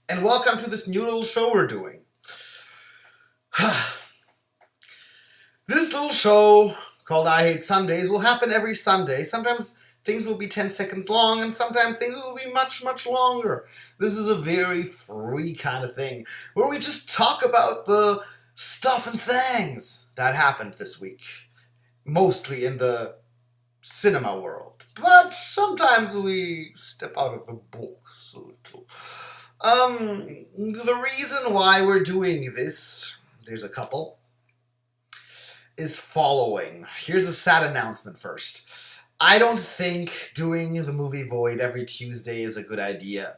and welcome to this new little show we're doing. This little show called I Hate Sundays will happen every Sunday. Sometimes things will be 10 seconds long, and sometimes things will be much, much longer. This is a very free kind of thing, where we just talk about the stuff and things that happened this week. Mostly in the cinema world. But sometimes we step out of the books a little. The reason why we're doing this, there's a couple, is following. Here's a sad announcement first. I don't think doing the movie Void every Tuesday is a good idea.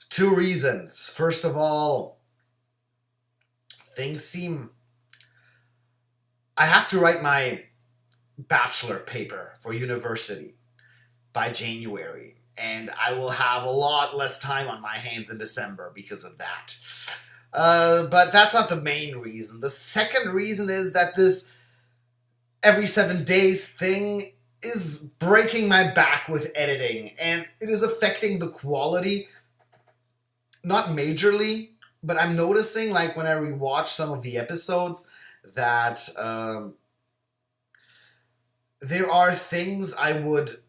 2 reasons. First of all, I have to write my bachelor paper for university by January, and I will have a lot less time on my hands in December because of that. But that's not the main reason. The second reason is that this every 7 days thing is breaking my back with editing, and it is affecting the quality. Not majorly, but I'm noticing, like, when I rewatch some of the episodes, that there are things I would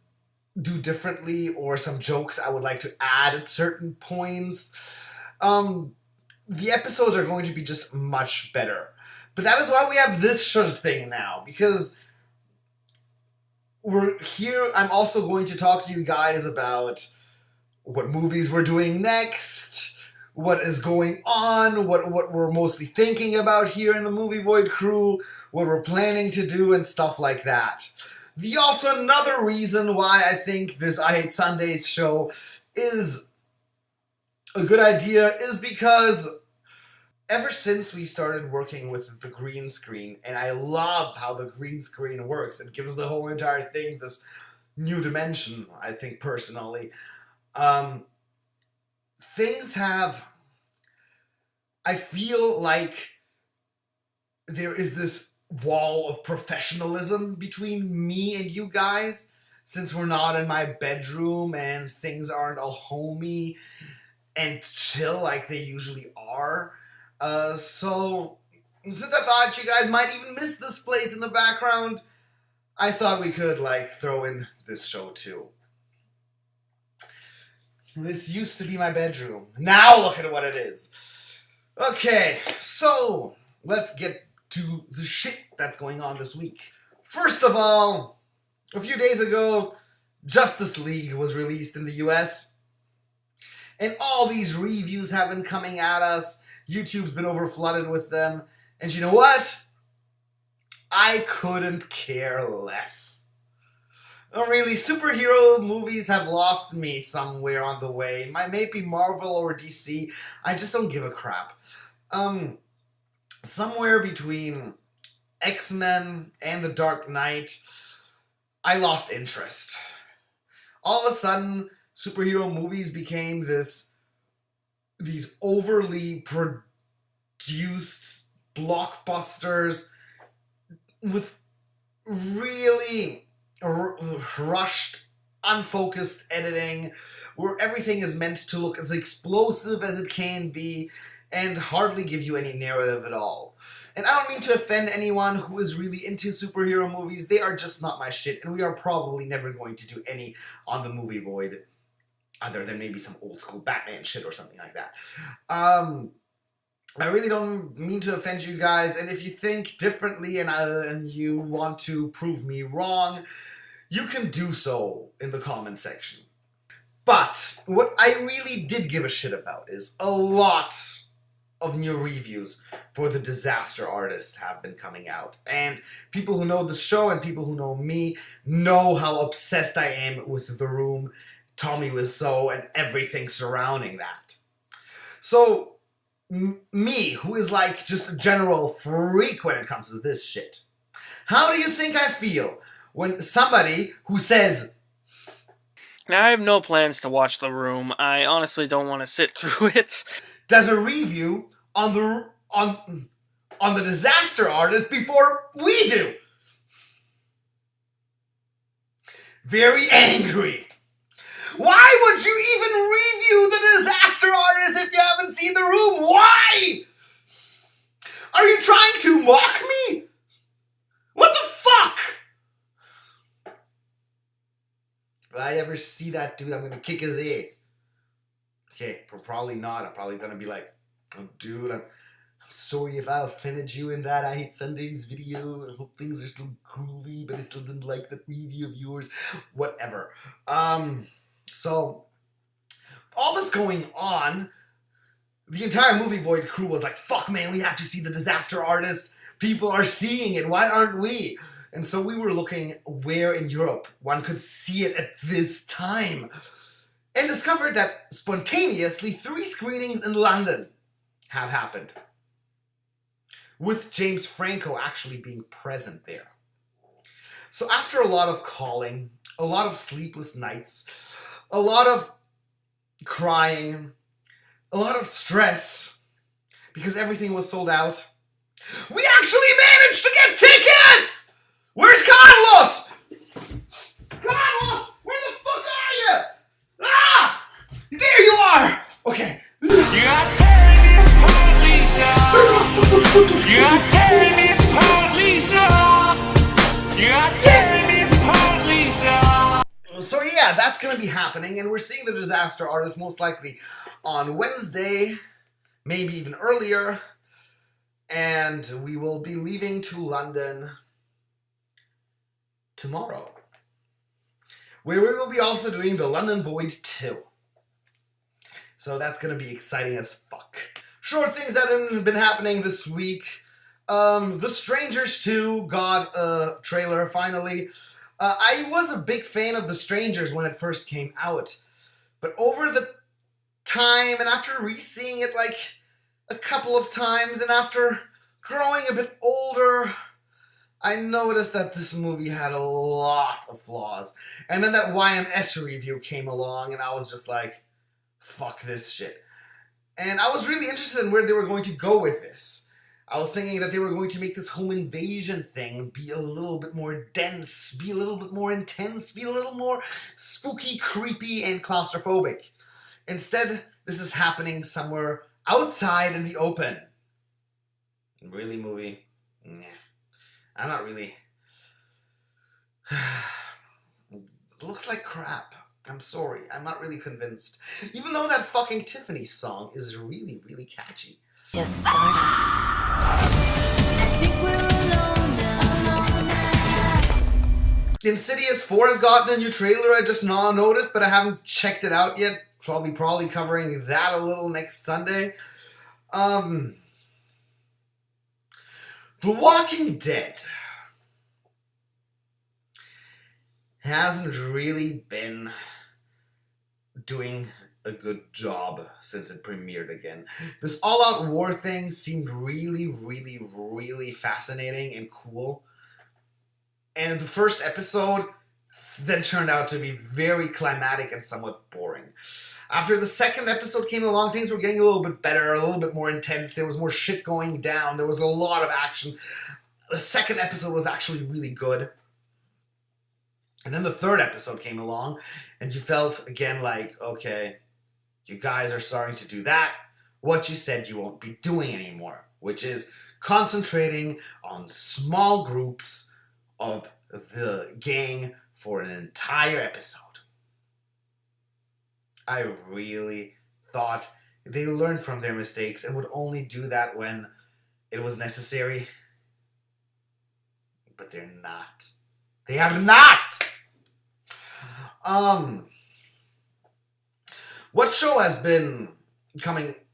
do differently, or some jokes I would like to add at certain points. The episodes are going to be just much better. But that is why we have this thing now, because we're here. I'm also going to talk to you guys about what movies we're doing next, what is going on, what we're mostly thinking about here in the Movie Void crew, what we're planning to do, and stuff like that. Also another reason why I think this I Hate Sundays show is a good idea is because ever since we started working with the green screen, and I love how the green screen works, it gives the whole entire thing this new dimension, I think, personally. I feel like there is this wall of professionalism between me and you guys, since we're not in my bedroom and things aren't all homey and chill like they usually are. So since I thought you guys might even miss this place in the background, I thought we could, like, throw in this show too. This used to be my bedroom. Now look at what it is. Okay, so let's get to the shit that's going on this week. First of all, a few days ago, Justice League was released in the US, and all these reviews have been coming at us. YouTube's been overflooded with them, and you know what? I couldn't care less. Oh, really, superhero movies have lost me somewhere on the way. Maybe Marvel or DC. I just don't give a crap. Somewhere between X-Men and The Dark Knight, I lost interest. All of a sudden, superhero movies became these overly produced blockbusters with really rushed, unfocused editing, where everything is meant to look as explosive as it can be and hardly give you any narrative at all. And I don't mean to offend anyone who is really into superhero movies. They are just not my shit, and we are probably never going to do any on the Movie Void, other than maybe some old school Batman shit or something like that. I really don't mean to offend you guys, and if you think differently and you want to prove me wrong, you can do so in the comment section. But what I really did give a shit about is a lot of new reviews for The Disaster Artist have been coming out. And people who know the show and people who know me know how obsessed I am with The Room, Tommy Wiseau, and everything surrounding that. So, me, who is like just a general freak when it comes to this shit, how do you think I feel when somebody who says, "Now, I have no plans to watch The Room. I honestly don't want to sit through it," does a review on the Disaster Artist before we do? Very angry. Why would you even review The Disaster Artist if you haven't mock me? What the fuck? If I ever see that dude, I'm gonna kick his ass. Okay, probably not. I'm probably gonna be like, oh, dude, I'm sorry if I offended you in that I Hate Sundays video. I hope things are still groovy, but I still didn't like that review of yours. Whatever. So, all this going on, the entire Movie Void crew was like, fuck man, we have to see the Disaster Artist. People are seeing it. Why aren't we? And so we were looking where in Europe one could see it at this time. And discovered that spontaneously 3 screenings in London have happened. With James Franco actually being present there. So after a lot of calling, a lot of sleepless nights, a lot of crying, a lot of stress, because everything was sold out, we actually managed to get tickets! Where's Carlos? Carlos, where the fuck are you? Ah! There you are! Okay. You got Paris, Lisa. You got Paris, Lisa. You got Paris, Lisa. So yeah, that's gonna be happening, and we're seeing the Disaster Artist most likely on Wednesday, maybe even earlier, and we will be leaving to London tomorrow, where we will be also doing the London Void 2. So that's gonna be exciting as fuck. Short things that have been happening this week. The Strangers 2 got a trailer finally. I was a big fan of The Strangers when it first came out, but over the time and after re-seeing it like a couple of times and after growing a bit older, I noticed that this movie had a lot of flaws. And then that YMS review came along and I was just like, fuck this shit. And I was really interested in where they were going to go with this. I was thinking that they were going to make this home invasion thing be a little bit more dense, be a little bit more intense, be a little more spooky, creepy, and claustrophobic. Instead, this is happening somewhere outside in the open. Really, movie? Nah. I'm not really... Looks like crap. I'm sorry. I'm not really convinced. Even though that fucking Tiffany song is really, really catchy. Just started. I think we're alone now. Insidious 4 has gotten a new trailer. I just now noticed, but I haven't checked it out yet. Probably covering that a little next Sunday. The Walking Dead hasn't really been doing a good job since it premiered again. This all-out war thing seemed really, really, really fascinating and cool. And the first episode then turned out to be very climatic and somewhat boring. After the second episode came along, things were getting a little bit better, a little bit more intense. There was more shit going down. There was a lot of action. The second episode was actually really good. And then the third episode came along, and you felt, again, like, okay, you guys are starting to do that, what you said you won't be doing anymore, which is concentrating on small groups of the gang for an entire episode. I really thought they learned from their mistakes and would only do that when it was necessary. But they're not. They are not! What show has been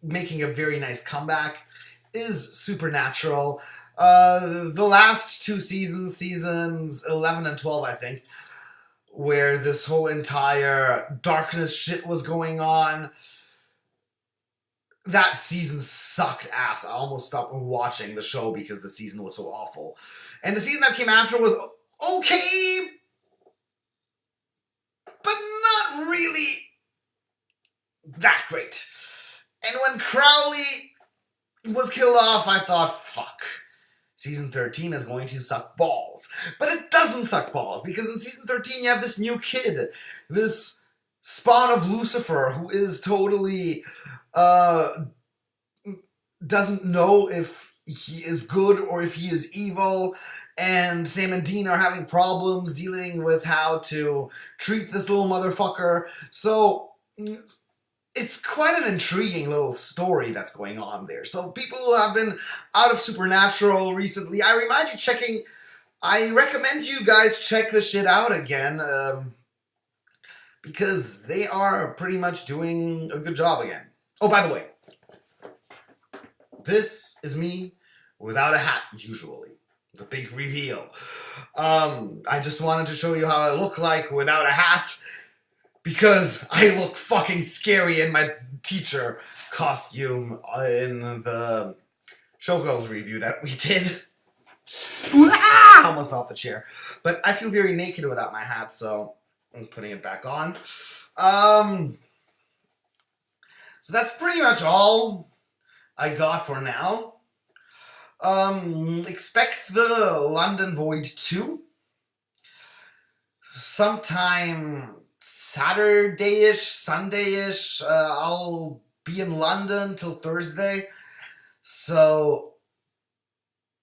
making a very nice comeback is Supernatural. The last 2 seasons 11 and 12, I think, where this whole entire darkness shit was going on. That season sucked ass. I almost stopped watching the show because the season was so awful. And the season that came after was okay, but not really that great. And when Crowley was killed off, I thought, fuck. Season 13 is going to suck balls. But it doesn't suck balls, because in Season 13 you have this new kid, this spawn of Lucifer, who is totally, doesn't know if he is good or if he is evil. And Sam and Dean are having problems dealing with how to treat this little motherfucker. So it's quite an intriguing little story that's going on there. So people who have been out of Supernatural recently, I recommend you guys check this shit out again. Because they are pretty much doing a good job again. Oh, by the way, this is me without a hat, usually. The big reveal. I just wanted to show you how I look like without a hat, because I look fucking scary in my teacher costume in the Showgirls review that we did. Ah! Almost off the chair. But I feel very naked without my hat, so I'm putting it back on. So that's pretty much all I got for now. Expect the London Void 2 sometime Saturday-ish, Sunday-ish. I'll be in London till Thursday, so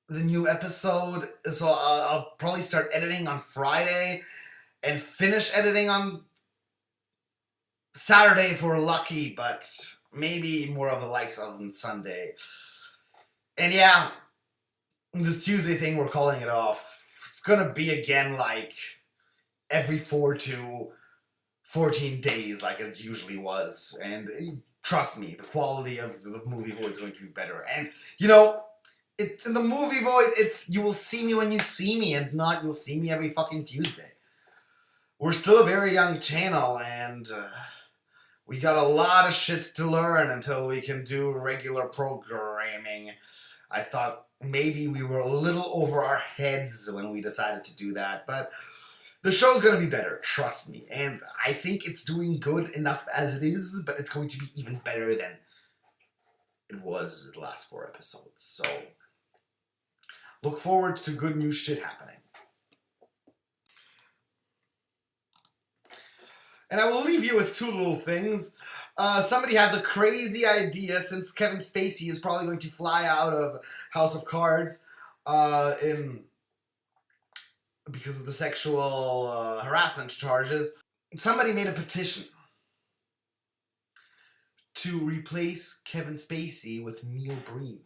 the new episode, so I'll probably start editing on Friday and finish editing on Saturday if we're lucky, but maybe more of the likes on Sunday. And yeah, this Tuesday thing, we're calling it off. It's gonna be again like every 4 to 14 days like it usually was. And trust me, the quality of the movie Void is going to be better. And, you know, it's in the movie Void, it's you will see me when you see me, and not you'll see me every fucking Tuesday. We're still a very young channel, and we got a lot of shit to learn until we can do regular programming. I thought maybe we were a little over our heads when we decided to do that, but the show's gonna be better, trust me. And I think it's doing good enough as it is, but it's going to be even better than it was the last 4 episodes. So look forward to good new shit happening. And I will leave you with 2 little things. Somebody had the crazy idea, since Kevin Spacey is probably going to fly out of House of Cards because of the sexual harassment charges, somebody made a petition to replace Kevin Spacey with Neil Breen.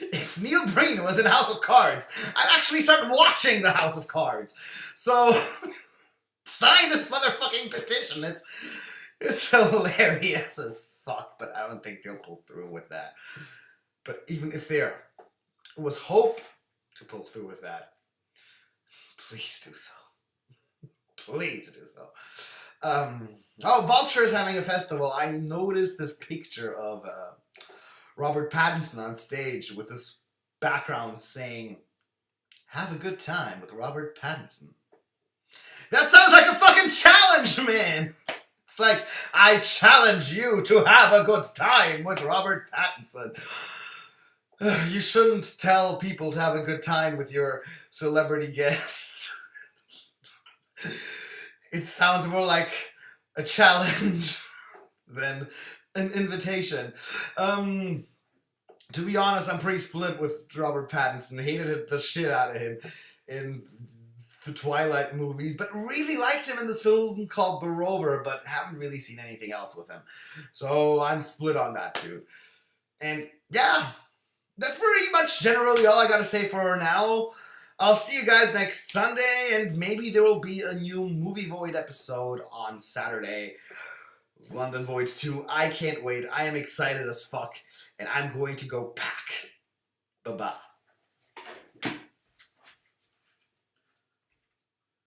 If Neil Breen was in House of Cards, I'd actually start watching the House of Cards. So sign this motherfucking petition. It's hilarious as fuck, but I don't think they'll pull through with that. But even if there was hope to pull through with that, please do so. Please do so. Oh, Vulture is having a festival. I noticed this picture of Robert Pattinson on stage with this background saying, "Have a good time with Robert Pattinson." That sounds like a fucking challenge, man! It's like, I challenge you to have a good time with Robert Pattinson. You shouldn't tell people to have a good time with your celebrity guests. It sounds more like a challenge than an invitation. To be honest, I'm pretty split with Robert Pattinson. Hated the shit out of him in the Twilight movies, but really liked him in this film called The Rover, but haven't really seen anything else with him. So I'm split on that, dude. And yeah, that's pretty much generally all I gotta say for now. I'll see you guys next Sunday, and maybe there will be a new Movie Void episode on Saturday. London Void 2. I can't wait. I am excited as fuck, and I'm going to go pack. Bye-bye.